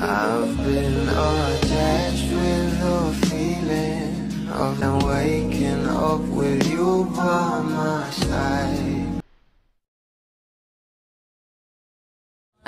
I've been attached with the feeling of now waking up with you by my side.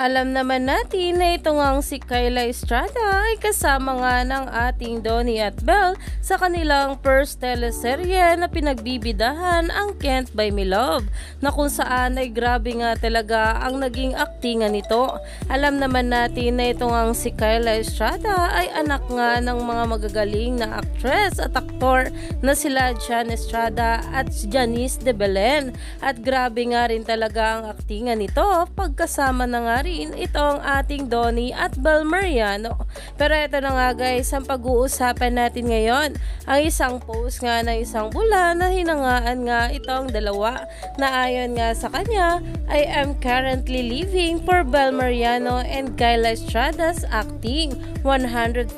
Alam naman natin na ito ngang si Kyla Estrada ay kasama nga ng ating Donnie at Belle sa kanilang first teleserye na pinagbibidahan ang Can't Buy Me Love, na kung saan ay grabe nga talaga ang naging aktingan nito. Alam naman natin na ito ngang si Kyla Estrada ay anak nga ng mga magagaling na actress at aktor na sila Jan Estrada at Janice de Belen, at grabe nga rin talaga ang aktingan nito pagkasama na nga rin itong ating Donnie at Belle Mariano. Pero ito na nga guys, ang pag-uusapan natin ngayon, ang isang post nga ng isang bula na hinangaan nga itong dalawa, na ayon nga sa kanya I am currently living for Belle Mariano and Kyla Estrada's acting 100%,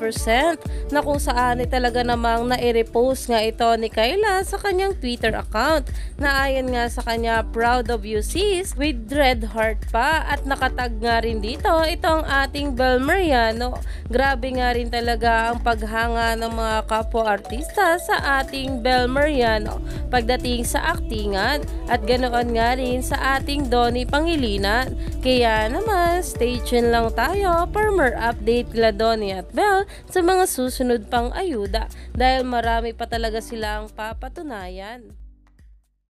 na kung saan ay talaga namang nai-repost nga ito ni Kyla sa kanyang Twitter account, na ayon nga sa kanya proud of you sis with red heart pa, at nakatag nga rin dito itong ating Belle Mariano. Grabe nga rin talaga ang paghanga ng mga kapwa-artista sa ating Belle Mariano pagdating sa aktingan, at ganoon nga rin sa ating Donnie Pangilinan. Kaya naman stay tuned lang tayo for more update kila Donnie at Belle sa mga susunod pang ayuda, dahil marami pa talaga silang papatunayan.